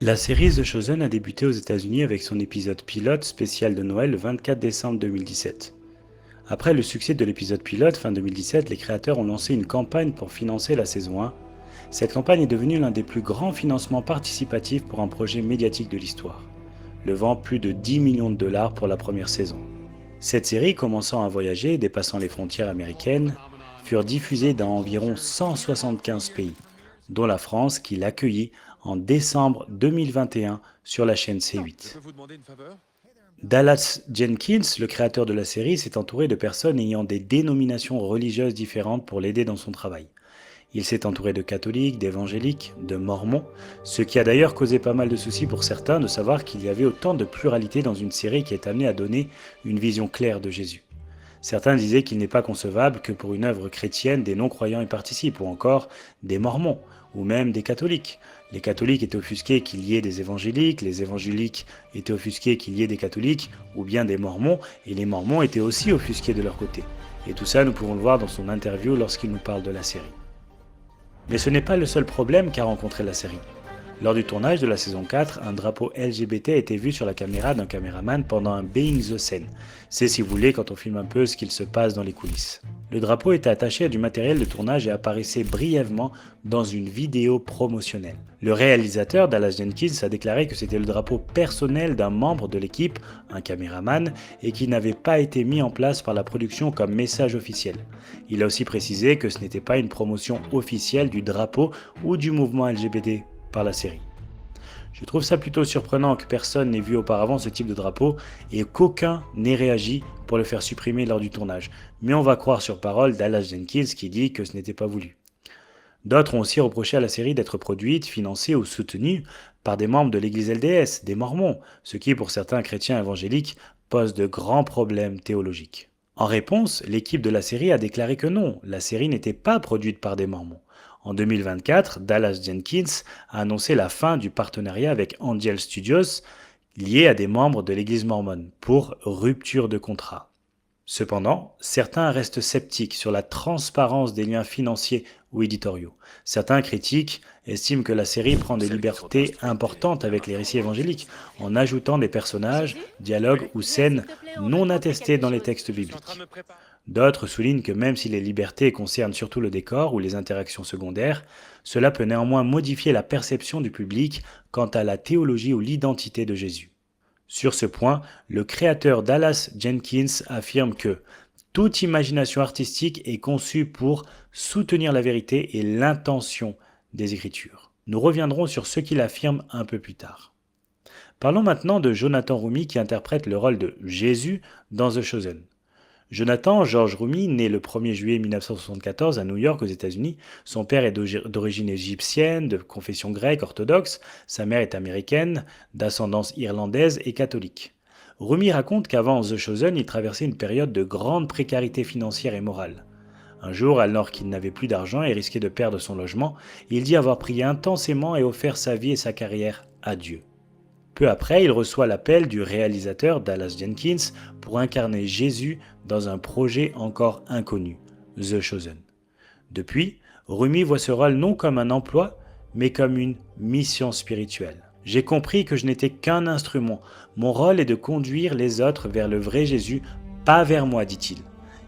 La série The Chosen a débuté aux États-Unis avec son épisode pilote spécial de Noël le 24 décembre 2017. Après le succès de l'épisode pilote fin 2017, les créateurs ont lancé une campagne pour financer la saison 1. Cette campagne est devenue l'un des plus grands financements participatifs pour un projet médiatique de l'histoire, levant plus de 10 millions de dollars pour la première saison. Cette série, commençant à voyager et dépassant les frontières américaines, furent diffusées dans environ 175 pays, dont la France qui l'accueillit en décembre 2021 sur la chaîne C8. Dallas Jenkins, le créateur de la série, s'est entouré de personnes ayant des dénominations religieuses différentes pour l'aider dans son travail. Il s'est entouré de catholiques, d'évangéliques, de mormons, ce qui a d'ailleurs causé pas mal de soucis pour certains de savoir qu'il y avait autant de pluralité dans une série qui est amenée à donner une vision claire de Jésus. Certains disaient qu'il n'est pas concevable que pour une œuvre chrétienne, des non-croyants y participent, ou encore des mormons, ou même des catholiques. Les catholiques étaient offusqués qu'il y ait des évangéliques, les évangéliques étaient offusqués qu'il y ait des catholiques, ou bien des mormons, et les mormons étaient aussi offusqués de leur côté. Et tout ça, nous pouvons le voir dans son interview lorsqu'il nous parle de la série. Mais ce n'est pas le seul problème qu'a rencontré la série. Lors du tournage de la saison 4, un drapeau LGBT a été vu sur la caméra d'un caméraman pendant un behind the scene. C'est, si vous voulez, quand on filme un peu ce qu'il se passe dans les coulisses. Le drapeau était attaché à du matériel de tournage et apparaissait brièvement dans une vidéo promotionnelle. Le réalisateur Dallas Jenkins a déclaré que c'était le drapeau personnel d'un membre de l'équipe, un caméraman, et qui n'avait pas été mis en place par la production comme message officiel. Il a aussi précisé que ce n'était pas une promotion officielle du drapeau ou du mouvement LGBT par la série. Je trouve ça plutôt surprenant que personne n'ait vu auparavant ce type de drapeau et qu'aucun n'ait réagi pour le faire supprimer lors du tournage. Mais on va croire sur parole Dallas Jenkins qui dit que ce n'était pas voulu. D'autres ont aussi reproché à la série d'être produite, financée ou soutenue par des membres de l'église LDS, des Mormons, ce qui pour certains chrétiens évangéliques pose de grands problèmes théologiques. En réponse, l'équipe de la série a déclaré que non, la série n'était pas produite par des Mormons. En 2024, Dallas Jenkins a annoncé la fin du partenariat avec Angel Studios, lié à des membres de l'Église mormone, pour rupture de contrat. Cependant, certains restent sceptiques sur la transparence des liens financiers ou éditoriaux. Certains critiques estiment que la série prend des libertés importantes avec les récits évangéliques, en ajoutant des personnages, dialogues ou scènes non attestés dans les textes bibliques. D'autres soulignent que même si les libertés concernent surtout le décor ou les interactions secondaires, cela peut néanmoins modifier la perception du public quant à la théologie ou l'identité de Jésus. Sur ce point, le créateur Dallas Jenkins affirme que toute imagination artistique est conçue pour soutenir la vérité et l'intention des Écritures. Nous reviendrons sur ce qu'il affirme un peu plus tard. Parlons maintenant de Jonathan Roumie qui interprète le rôle de Jésus dans The Chosen. Jonathan George Roumie, né le 1er juillet 1974 à New York aux États-Unis, son père est d'origine égyptienne, de confession grecque orthodoxe, sa mère est américaine, d'ascendance irlandaise et catholique. Roumie raconte qu'avant The Chosen, il traversait une période de grande précarité financière et morale. Un jour, alors qu'il n'avait plus d'argent et risquait de perdre son logement, il dit avoir prié intensément et offert sa vie et sa carrière à Dieu. Peu après, il reçoit l'appel du réalisateur Dallas Jenkins pour incarner Jésus dans un projet encore inconnu, The Chosen. Depuis, Rumi voit ce rôle non comme un emploi, mais comme une mission spirituelle. J'ai compris que je n'étais qu'un instrument. Mon rôle est de conduire les autres vers le vrai Jésus, pas vers moi, dit-il.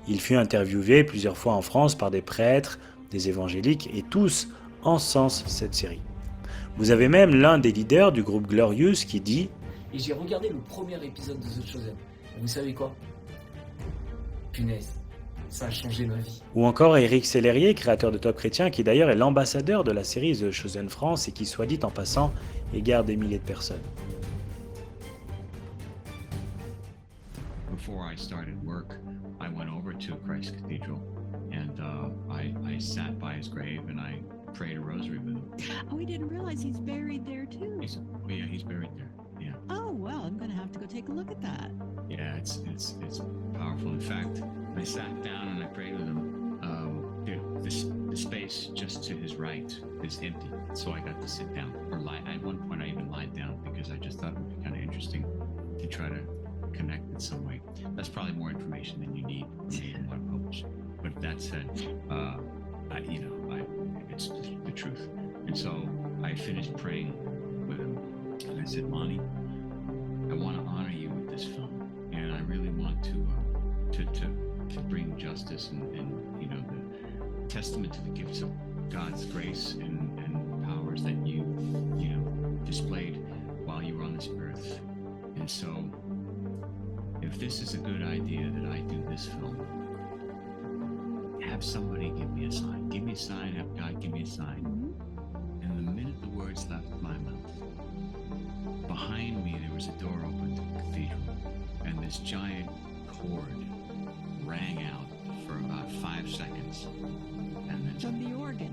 Il fut interviewé plusieurs fois en France par des prêtres, des évangéliques, et tous encensent cette série. Vous avez même l'un des leaders du groupe Glorious qui dit « Et j'ai regardé le premier épisode de The Chosen. Et vous savez quoi? Punaise, ça a changé ma vie. » Ou encore Éric Sellerier, créateur de Top Chrétien, qui d'ailleurs est l'ambassadeur de la série The Chosen France et qui, soit dit en passant, égare des milliers de personnes. Before I started work, I went over to Christ Cathedral and I sat by his grave and I prayed a rosary with him. Oh, we didn't realize he's buried there too. He's buried there. Yeah. Oh, well, I'm going to have to go take a look at that. Yeah, it's powerful. In fact, I sat down and I prayed with him. The space just to his right is empty, so I got to sit down or lie. At one point, I even lied down because I just thought it would be kind of interesting to try to connect in some way. That's probably more information than you need to publish. But that said, it's the truth. And so I finished praying with him, And I said, Lonnie, I want to honor you with this film, and I really want to bring justice and you know the testament to the gifts of God's grace and powers that you know displayed while you were on this earth. And so, if this is a good idea that I do this film, have somebody give me a sign. Give me a sign. Have God give me a sign. And the minute the words left my mouth, behind me there was a door open to the cathedral, and this giant chord rang out for about 5 seconds, and then From the organ.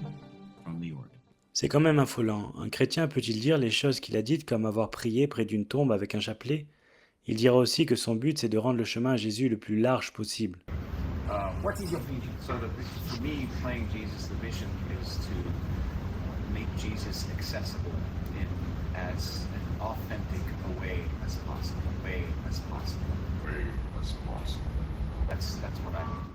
from the organ. C'est quand même affolant. Un chrétien peut-il dire les choses qu'il a dites comme avoir prié près d'une tombe avec un chapelet? Il dira aussi que son but c'est de rendre le chemin à Jésus le plus large possible. What is your vision? So for me, playing Jesus, the vision is to make Jesus accessible in as an authentic a way as possible. That's what I mean.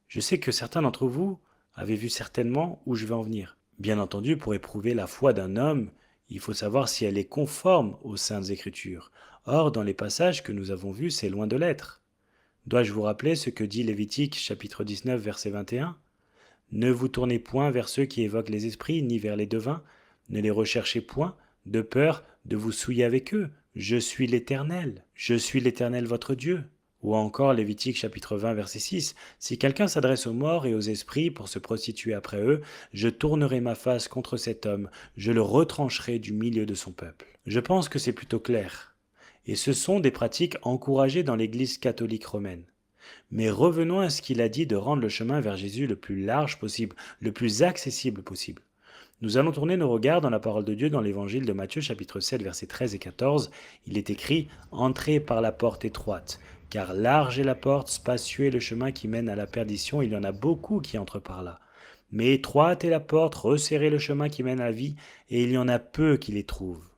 Je sais que certains d'entre vous avez vu certainement où je vais en venir. Bien entendu, pour éprouver la foi d'un homme, il faut savoir si elle est conforme aux Saintes Écritures. Or, dans les passages que nous avons vus, c'est loin de l'être. Dois-je vous rappeler ce que dit Lévitique chapitre 19 verset 21 ? Ne vous tournez point vers ceux qui évoquent les esprits, ni vers les devins, ne les recherchez point, de peur de vous souiller avec eux. Je suis l'Éternel votre Dieu. Ou encore Lévitique chapitre 20 verset 6, si quelqu'un s'adresse aux morts et aux esprits pour se prostituer après eux, je tournerai ma face contre cet homme, je le retrancherai du milieu de son peuple. Je pense que c'est plutôt clair. Et ce sont des pratiques encouragées dans l'Église catholique romaine. Mais revenons à ce qu'il a dit de rendre le chemin vers Jésus le plus large possible, le plus accessible possible. Nous allons tourner nos regards dans la parole de Dieu dans l'évangile de Matthieu chapitre 7 versets 13 et 14. Il est écrit « Entrez par la porte étroite ». Car large est la porte, spacieux est le chemin qui mène à la perdition, il y en a beaucoup qui entrent par là. Mais étroite est la porte, resserré le chemin qui mène à la vie, et il y en a peu qui les trouvent.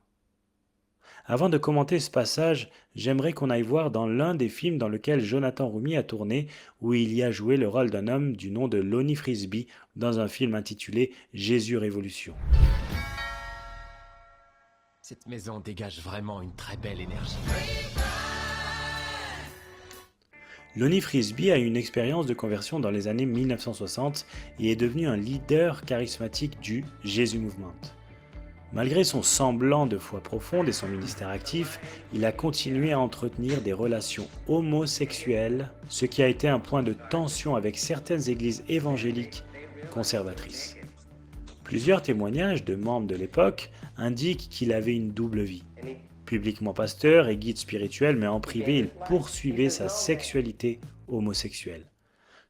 Avant de commenter ce passage, j'aimerais qu'on aille voir dans l'un des films dans lequel Jonathan Roumie a tourné, où il y a joué le rôle d'un homme du nom de Lonnie Frisbee, dans un film intitulé « Jésus Révolution ». Cette maison dégage vraiment une très belle énergie. Lonnie Frisbee a eu une expérience de conversion dans les années 1960 et est devenu un leader charismatique du Jésus Movement. Malgré son semblant de foi profonde et son ministère actif, il a continué à entretenir des relations homosexuelles, ce qui a été un point de tension avec certaines églises évangéliques conservatrices. Plusieurs témoignages de membres de l'époque indiquent qu'il avait une double vie. Publiquement pasteur et guide spirituel, mais en privé, il poursuivait sa sexualité homosexuelle.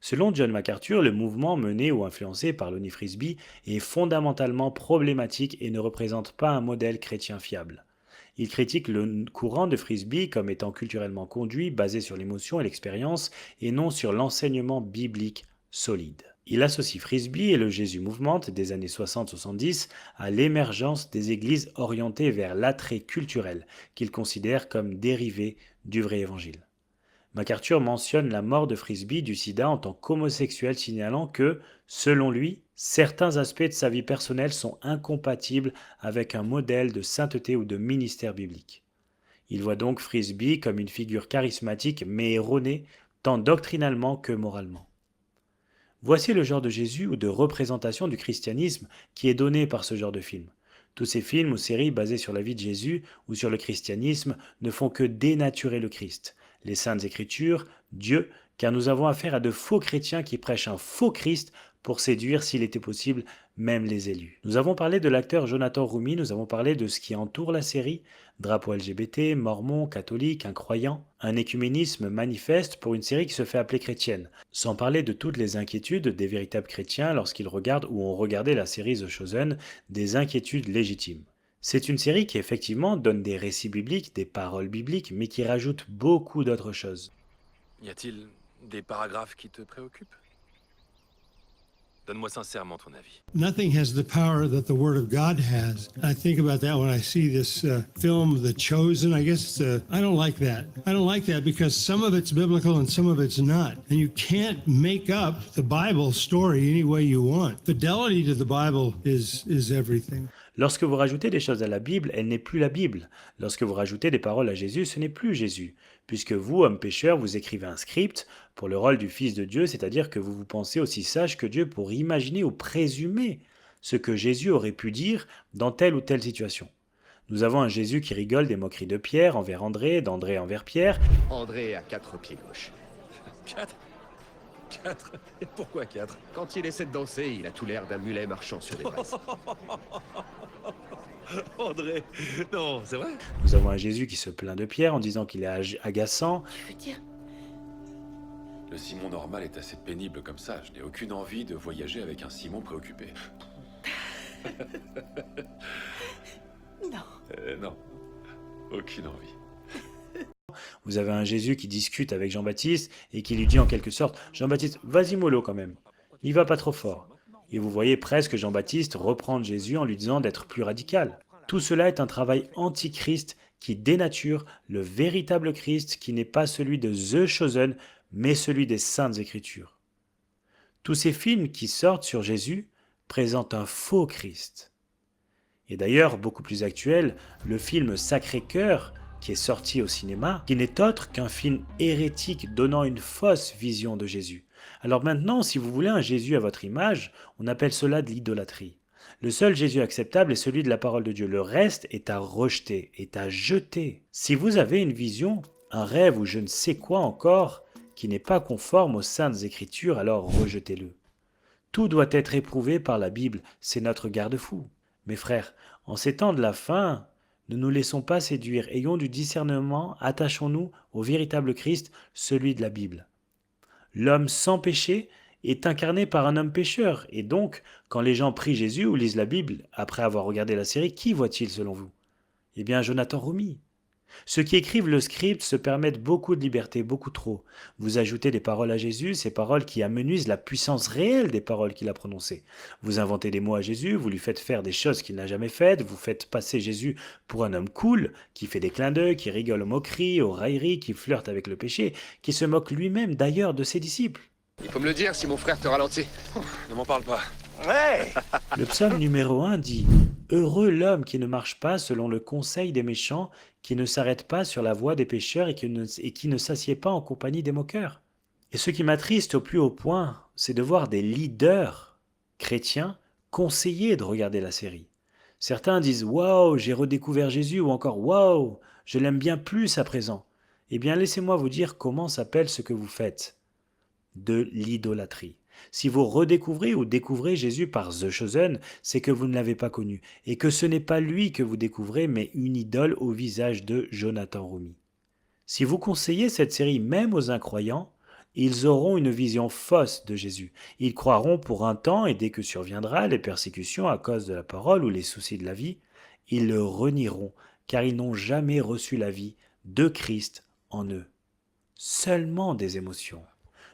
Selon John MacArthur, le mouvement mené ou influencé par Lonnie Frisbee est fondamentalement problématique et ne représente pas un modèle chrétien fiable. Il critique le courant de Frisbee comme étant culturellement conduit, basé sur l'émotion et l'expérience, et non sur l'enseignement biblique solide. Il associe Frisbee et le Jésus Movement des années 60-70 à l'émergence des églises orientées vers l'attrait culturel, qu'il considère comme dérivé du vrai évangile. MacArthur mentionne la mort de Frisbee du sida en tant qu'homosexuel, signalant que, selon lui, certains aspects de sa vie personnelle sont incompatibles avec un modèle de sainteté ou de ministère biblique. Il voit donc Frisbee comme une figure charismatique mais erronée, tant doctrinalement que moralement. Voici le genre de Jésus ou de représentation du christianisme qui est donné par ce genre de film. Tous ces films ou séries basés sur la vie de Jésus ou sur le christianisme ne font que dénaturer le Christ, les Saintes Écritures, Dieu, car nous avons affaire à de faux chrétiens qui prêchent un faux Christ pour séduire, s'il était possible, même les élus. Nous avons parlé de l'acteur Jonathan Roumie, nous avons parlé de ce qui entoure la série, drapeau LGBT, mormon, catholique, incroyant, un écuménisme manifeste pour une série qui se fait appeler chrétienne, sans parler de toutes les inquiétudes des véritables chrétiens lorsqu'ils regardent ou ont regardé la série The Chosen, des inquiétudes légitimes. C'est une série qui effectivement donne des récits bibliques, des paroles bibliques, mais qui rajoute beaucoup d'autres choses. Y a-t-il des paragraphes qui te préoccupent? Donne-moi sincèrement ton avis. Nothing has the power that the Word of God has. I think about that when I see this film, The Chosen. I guess I don't like that. I don't like that because some of it's biblical and some of it's not. And you can't make up the Bible story any way you want. Fidelity to the Bible is everything. Lorsque vous rajoutez des choses à la Bible, elle n'est plus la Bible. Lorsque vous rajoutez des paroles à Jésus, ce n'est plus Jésus. Puisque vous, homme pécheur, vous écrivez un script pour le rôle du Fils de Dieu, c'est-à-dire que vous vous pensez aussi sage que Dieu pour imaginer ou présumer ce que Jésus aurait pu dire dans telle ou telle situation. Nous avons un Jésus qui rigole des moqueries de Pierre envers André, d'André envers Pierre. André a 4 pieds gauche. 4 4 Et pourquoi 4? Quand il essaie de danser, il a tout l'air d'un mulet marchant sur des braises. André, non, c'est vrai? Nous avons un Jésus qui se plaint de Pierre en disant qu'il est agaçant. Je veux dire, Le Simon normal est assez pénible comme ça. Je n'ai aucune envie de voyager avec un Simon préoccupé. non. Non, aucune envie. Vous avez un Jésus qui discute avec Jean-Baptiste et qui lui dit en quelque sorte « Jean-Baptiste, vas-y mollo quand même, il va pas trop fort ». Et vous voyez presque Jean-Baptiste reprendre Jésus en lui disant d'être plus radical. Tout cela est un travail anti-Christ qui dénature le véritable Christ qui n'est pas celui de The Chosen, mais celui des Saintes Écritures. Tous ces films qui sortent sur Jésus présentent un faux Christ. Et d'ailleurs, beaucoup plus actuel, le film Sacré-Cœur, qui est sorti au cinéma, qui n'est autre qu'un film hérétique donnant une fausse vision de Jésus. Alors maintenant, si vous voulez un Jésus à votre image, on appelle cela de l'idolâtrie. Le seul Jésus acceptable est celui de la parole de Dieu. Le reste est à rejeter, est à jeter. Si vous avez une vision, un rêve ou je ne sais quoi encore, qui n'est pas conforme aux Saintes Écritures, alors rejetez-le. Tout doit être éprouvé par la Bible, c'est notre garde-fou. Mes frères, en ces temps de la fin, ne nous laissons pas séduire, ayons du discernement, attachons-nous au véritable Christ, celui de la Bible. L'homme sans péché est incarné par un homme pécheur, et donc, quand les gens prient Jésus ou lisent la Bible, après avoir regardé la série, qui voient-ils selon vous? Eh bien, Jonathan Roumi. Ceux qui écrivent le script se permettent beaucoup de liberté, beaucoup trop. Vous ajoutez des paroles à Jésus, ces paroles qui amenuisent la puissance réelle des paroles qu'il a prononcées. Vous inventez des mots à Jésus, vous lui faites faire des choses qu'il n'a jamais faites, vous faites passer Jésus pour un homme cool, qui fait des clins d'œil, qui rigole aux moqueries, aux railleries, qui flirte avec le péché, qui se moque lui-même d'ailleurs de ses disciples. Il faut me le dire si mon frère te ralentit. Ne m'en parle pas. Le psaume numéro 1 dit « Heureux l'homme qui ne marche pas selon le conseil des méchants, qui ne s'arrête pas sur la voie des pécheurs et qui ne s'assied pas en compagnie des moqueurs. » Et ce qui m'attriste au plus haut point, c'est de voir des leaders chrétiens conseiller de regarder la série. Certains disent « Waouh, j'ai redécouvert Jésus » ou encore « Waouh, je l'aime bien plus à présent ». Eh bien, laissez-moi vous dire comment s'appelle ce que vous faites. De l'idolâtrie. Si vous redécouvrez ou découvrez Jésus par The Chosen, c'est que vous ne l'avez pas connu, et que ce n'est pas lui que vous découvrez, mais une idole au visage de Jonathan Roumi. Si vous conseillez cette série même aux incroyants, ils auront une vision fausse de Jésus. Ils croiront pour un temps, et dès que surviendra les persécutions à cause de la parole ou les soucis de la vie, ils le renieront, car ils n'ont jamais reçu la vie de Christ en eux. Seulement des émotions.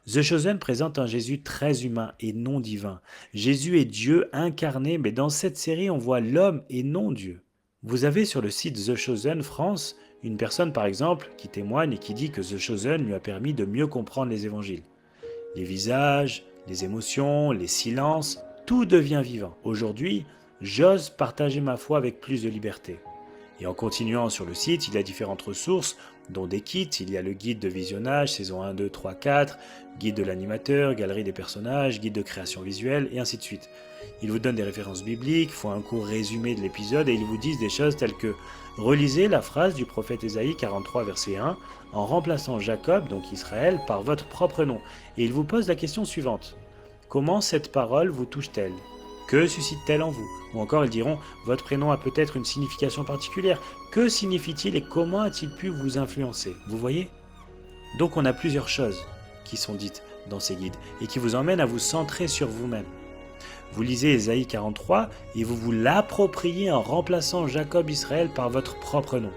The Chosen présente un Jésus très humain et non divin. Jésus est Dieu incarné, mais dans cette série, on voit l'homme et non Dieu. Vous avez sur le site The Chosen France une personne par exemple qui témoigne et qui dit que The Chosen lui a permis de mieux comprendre les évangiles. Les visages, les émotions, les silences, tout devient vivant. Aujourd'hui, j'ose partager ma foi avec plus de liberté. Et en continuant sur le site, il y a différentes ressources, dont des kits. Il y a le guide de visionnage, saison 1, 2, 3, 4, guide de l'animateur, galerie des personnages, guide de création visuelle, et ainsi de suite. Ils vous donnent des références bibliques, font un court résumé de l'épisode, et ils vous disent des choses telles que « Relisez la phrase du prophète Ésaïe 43, verset 1, en remplaçant Jacob, donc Israël, par votre propre nom. » Et ils vous posent la question suivante. Comment cette parole vous touche-t-elle ? Que suscite-t-elle en vous? Ou encore ils diront, votre prénom a peut-être une signification particulière. Que signifie-t-il et comment a-t-il pu vous influencer? Vous voyez? Donc on a plusieurs choses qui sont dites dans ces guides et qui vous emmènent à vous centrer sur vous-même. Vous lisez Ésaïe 43 et vous vous l'appropriez en remplaçant Jacob Israël par votre propre nom.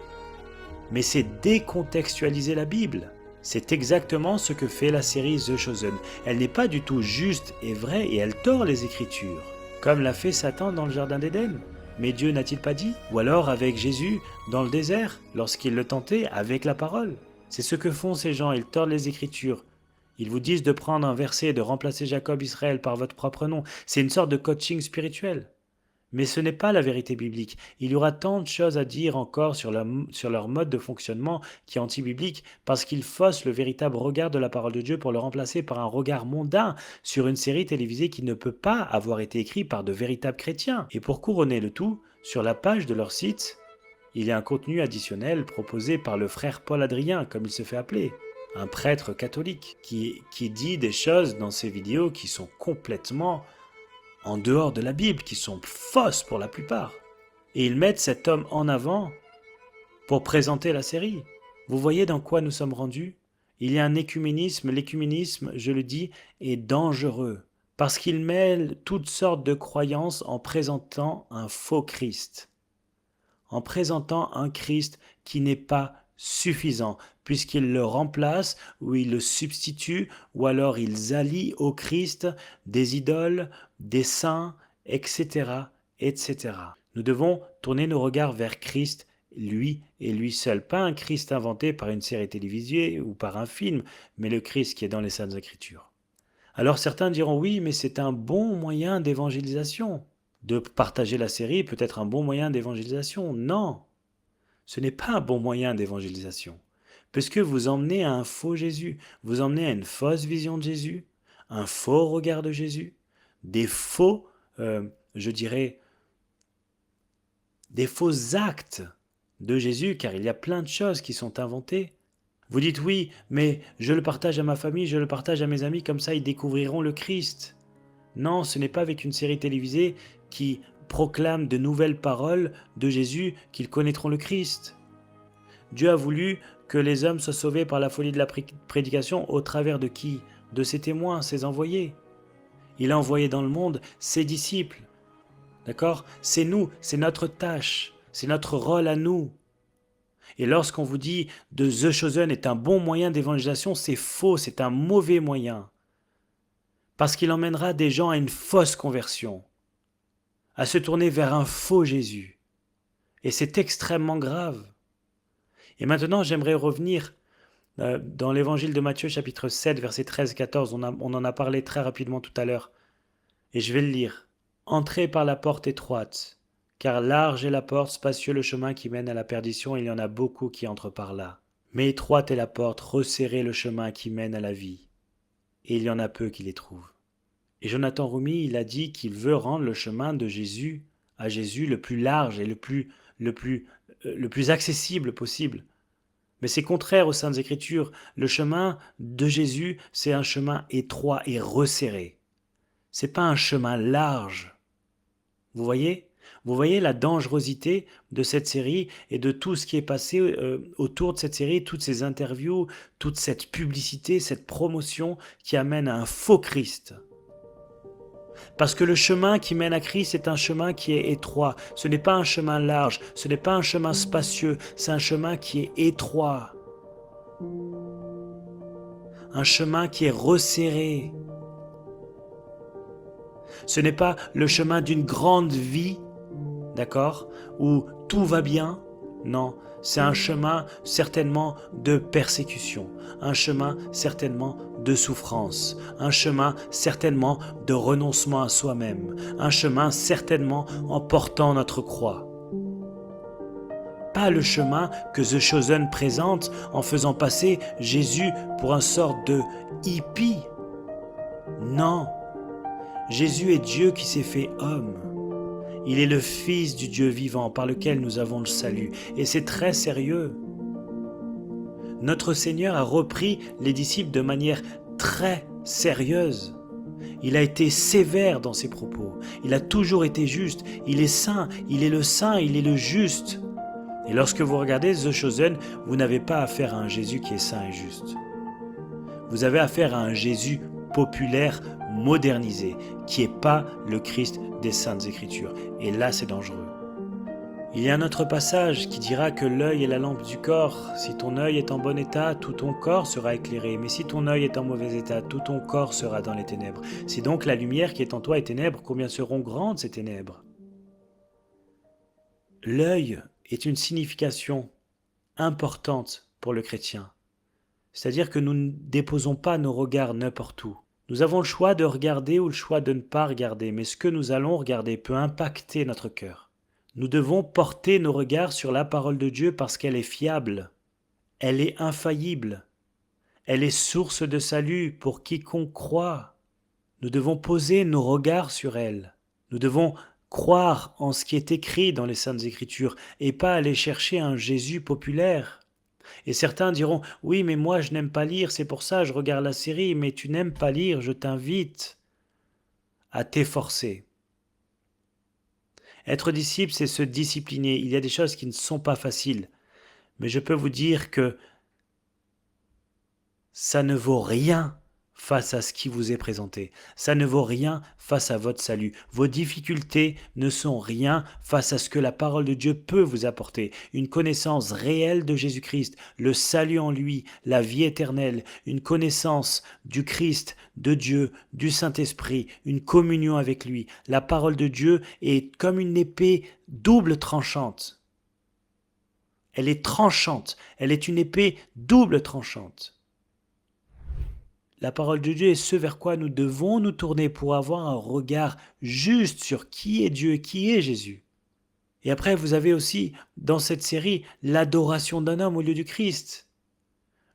Mais c'est décontextualiser la Bible. C'est exactement ce que fait la série The Chosen. Elle n'est pas du tout juste et vraie et elle tord les Écritures. Comme l'a fait Satan dans le Jardin d'Éden. Mais Dieu n'a-t-il pas dit? Ou alors avec Jésus dans le désert, lorsqu'il le tentait avec la parole. C'est ce que font ces gens, ils tordent les Écritures. Ils vous disent de prendre un verset et de remplacer Jacob Israël par votre propre nom. C'est une sorte de coaching spirituel. Mais ce n'est pas la vérité biblique. Il y aura tant de choses à dire encore sur leur mode de fonctionnement qui est anti-biblique parce qu'ils faussent le véritable regard de la parole de Dieu pour le remplacer par un regard mondain sur une série télévisée qui ne peut pas avoir été écrite par de véritables chrétiens. Et pour couronner le tout, sur la page de leur site, il y a un contenu additionnel proposé par le frère Paul Adrien, comme il se fait appeler, un prêtre catholique, qui dit des choses dans ses vidéos qui sont complètement en dehors de la Bible, qui sont fausses pour la plupart. Et ils mettent cet homme en avant pour présenter la série. Vous voyez dans quoi nous sommes rendus? Il y a un écuménisme. L'écuménisme, je le dis, est dangereux parce qu'il mêle toutes sortes de croyances en présentant un faux Christ, en présentant un Christ qui n'est pas suffisant, puisqu'ils le remplacent ou ils le substituent, ou alors ils allient au Christ des idoles, des saints, etc., etc. Nous devons tourner nos regards vers Christ, lui et lui seul. Pas un Christ inventé par une série télévisée ou par un film, mais le Christ qui est dans les Saintes Écritures. Alors certains diront oui, mais c'est un bon moyen d'évangélisation. De partager la série peut être un bon moyen d'évangélisation. Non, ce n'est pas un bon moyen d'évangélisation. Puisque vous emmenez à un faux Jésus, vous emmenez à une fausse vision de Jésus, un faux regard de Jésus, des faux, des faux actes de Jésus, car il y a plein de choses qui sont inventées. Vous dites oui, mais je le partage à ma famille, je le partage à mes amis, comme ça ils découvriront le Christ. Non, ce n'est pas avec une série télévisée qui proclame de nouvelles paroles de Jésus qu'ils connaîtront le Christ. Dieu a voulu que les hommes soient sauvés par la folie de la prédication au travers de qui? De ses témoins, ses envoyés. Il a envoyé dans le monde ses disciples. D'accord? C'est nous, c'est notre tâche, c'est notre rôle à nous. Et lorsqu'on vous dit de The Chosen est un bon moyen d'évangélisation, c'est faux, c'est un mauvais moyen. Parce qu'il emmènera des gens à une fausse conversion, à se tourner vers un faux Jésus. Et c'est extrêmement grave. Et maintenant, j'aimerais revenir dans l'évangile de Matthieu, chapitre 7, versets 13-14. On en a parlé très rapidement tout à l'heure. Et je vais le lire. « Entrez par la porte étroite, car large est la porte, spacieux le chemin qui mène à la perdition, et il y en a beaucoup qui entrent par là. Mais étroite est la porte, resserré le chemin qui mène à la vie, et il y en a peu qui les trouvent. » Et Jonathan Rumi, il a dit qu'il veut rendre le chemin de Jésus à Jésus le plus large et le plus accessible possible. Mais c'est contraire aux Saintes Écritures. Le chemin de Jésus, c'est un chemin étroit et resserré. C'est pas un chemin large. Vous voyez la dangerosité de cette série et de tout ce qui est passé autour de cette série, toutes ces interviews, toute cette publicité, cette promotion qui amène à un faux Christ. Parce que le chemin qui mène à Christ est un chemin qui est étroit. Ce n'est pas un chemin large, ce n'est pas un chemin spacieux, c'est un chemin qui est étroit. Un chemin qui est resserré. Ce n'est pas le chemin d'une grande vie, d'accord, où tout va bien. Non, c'est un chemin certainement de persécution, un chemin certainement de souffrance, un chemin certainement de renoncement à soi-même, un chemin certainement en portant notre croix. Pas le chemin que The Chosen présente en faisant passer Jésus pour un sort de hippie. Non, Jésus est Dieu qui s'est fait homme. Il est le Fils du Dieu vivant par lequel nous avons le salut. Et c'est très sérieux. Notre Seigneur a repris les disciples de manière très sérieuse. Il a été sévère dans ses propos. Il a toujours été juste. Il est saint, il est le juste. Et lorsque vous regardez The Chosen, vous n'avez pas affaire à un Jésus qui est saint et juste. Vous avez affaire à un Jésus populaire, modernisé, qui n'est pas le Christ des Saintes Écritures. Et là, c'est dangereux. Il y a un autre passage qui dira que l'œil est la lampe du corps. Si ton œil est en bon état, tout ton corps sera éclairé. Mais si ton œil est en mauvais état, tout ton corps sera dans les ténèbres. Si donc la lumière qui est en toi est ténèbres, combien seront grandes ces ténèbres? L'œil est une signification importante pour le chrétien. C'est-à-dire que nous ne déposons pas nos regards n'importe où. Nous avons le choix de regarder ou le choix de ne pas regarder, mais ce que nous allons regarder peut impacter notre cœur. Nous devons porter nos regards sur la parole de Dieu parce qu'elle est fiable, elle est infaillible, elle est source de salut pour quiconque croit. Nous devons poser nos regards sur elle. Nous devons croire en ce qui est écrit dans les Saintes Écritures et pas aller chercher un Jésus populaire. Et certains diront « Oui, mais moi je n'aime pas lire, c'est pour ça que je regarde la série. » Mais tu n'aimes pas lire, je t'invite à t'efforcer. Être disciple, c'est se discipliner. Il y a des choses qui ne sont pas faciles. Mais je peux vous dire que ça ne vaut rien face à ce qui vous est présenté. Ça ne vaut rien face à votre salut. Vos difficultés ne sont rien face à ce que la parole de Dieu peut vous apporter. Une connaissance réelle de Jésus-Christ, le salut en lui, la vie éternelle, une connaissance du Christ, de Dieu, du Saint-Esprit, une communion avec lui. La parole de Dieu est comme une épée double tranchante. Elle est tranchante. Elle est une épée double tranchante. La parole de Dieu est ce vers quoi nous devons nous tourner pour avoir un regard juste sur qui est Dieu et qui est Jésus. Et après, vous avez aussi, dans cette série, l'adoration d'un homme au lieu du Christ.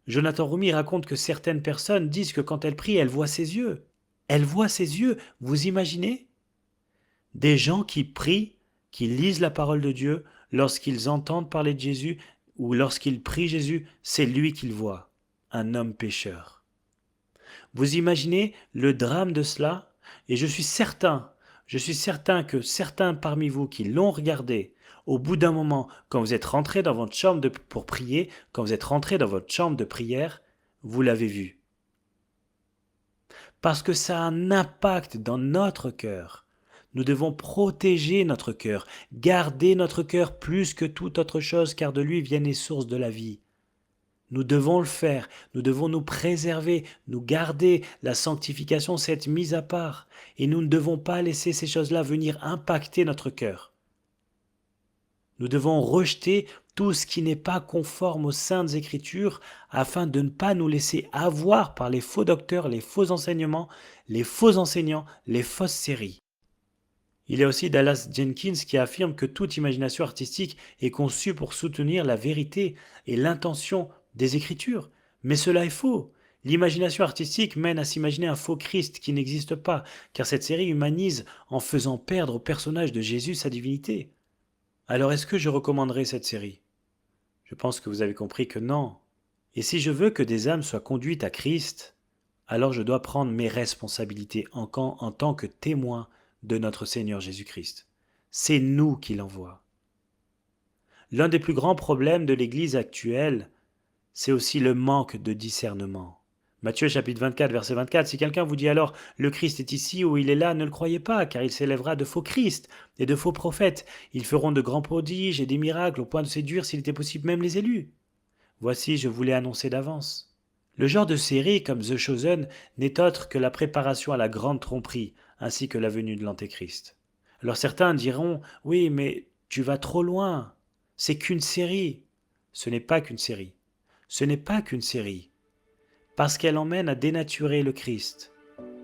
Jonathan Rumi raconte que certaines personnes disent que quand elles prient, elles voient ses yeux. Elles voient ses yeux, vous imaginez? Des gens qui prient, qui lisent la parole de Dieu, lorsqu'ils entendent parler de Jésus ou lorsqu'ils prient Jésus, c'est lui qu'ils voient, un homme pécheur. Vous imaginez le drame de cela? Et je suis certain que certains parmi vous qui l'ont regardé, au bout d'un moment, quand vous êtes rentré dans votre chambre pour prier, quand vous êtes rentré dans votre chambre de prière, vous l'avez vu. Parce que ça a un impact dans notre cœur. Nous devons protéger notre cœur, garder notre cœur plus que toute autre chose, car de lui viennent les sources de la vie. Nous devons le faire, nous devons nous préserver, nous garder. La sanctification, c'est mise à part. Et nous ne devons pas laisser ces choses-là venir impacter notre cœur. Nous devons rejeter tout ce qui n'est pas conforme aux Saintes Écritures afin de ne pas nous laisser avoir par les faux docteurs, les faux enseignements, les faux enseignants, les fausses séries. Il y a aussi Dallas Jenkins qui affirme que toute imagination artistique est conçue pour soutenir la vérité et l'intention des Écritures. Mais cela est faux. L'imagination artistique mène à s'imaginer un faux Christ qui n'existe pas, car cette série humanise en faisant perdre au personnage de Jésus sa divinité. Alors est-ce que je recommanderais cette série? Je pense que vous avez compris que non. Et si je veux que des âmes soient conduites à Christ, alors je dois prendre mes responsabilités en tant que témoin de notre Seigneur Jésus-Christ. C'est nous qui l'envoie. L'un des plus grands problèmes de l'Église actuelle, c'est aussi le manque de discernement. Matthieu chapitre 24, verset 24, si quelqu'un vous dit alors « Le Christ est ici ou il est là », ne le croyez pas, car il s'élèvera de faux Christ et de faux prophètes. Ils feront de grands prodiges et des miracles au point de séduire, s'il était possible, même les élus. Voici, je vous l'ai annoncé d'avance. Le genre de série comme The Chosen n'est autre que la préparation à la grande tromperie, ainsi que la venue de l'Antéchrist. Alors certains diront « Oui, mais tu vas trop loin, c'est qu'une série. » Ce n'est pas qu'une série. Ce n'est pas qu'une série, parce qu'elle emmène à dénaturer le Christ.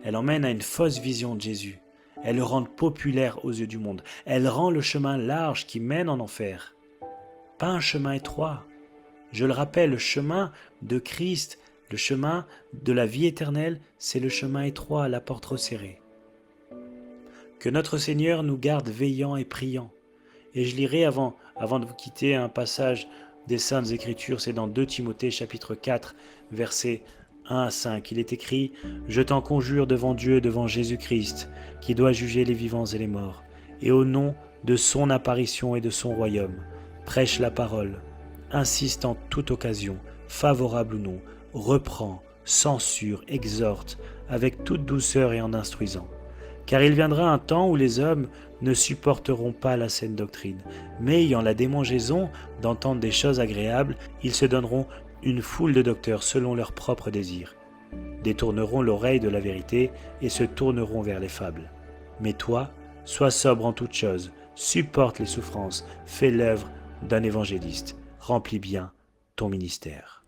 Elle emmène à une fausse vision de Jésus. Elle le rend populaire aux yeux du monde. Elle rend le chemin large qui mène en enfer. Pas un chemin étroit. Je le rappelle, le chemin de Christ, le chemin de la vie éternelle, c'est le chemin étroit à la porte resserrée. Que notre Seigneur nous garde veillants et priants. Et je lirai avant de vous quitter un passage des Saintes Écritures, c'est dans 2 Timothée chapitre 4, versets 1 à 5. Il est écrit « Je t'en conjure devant Dieu et devant Jésus-Christ, qui doit juger les vivants et les morts, et au nom de son apparition et de son royaume, prêche la parole, insiste en toute occasion, favorable ou non, reprend, censure, exhorte, avec toute douceur et en instruisant. Car il viendra un temps où les hommes ne supporteront pas la saine doctrine, mais ayant la démangeaison d'entendre des choses agréables, ils se donneront une foule de docteurs selon leurs propres désirs, détourneront l'oreille de la vérité et se tourneront vers les fables. Mais toi, sois sobre en toutes choses, supporte les souffrances, fais l'œuvre d'un évangéliste, remplis bien ton ministère.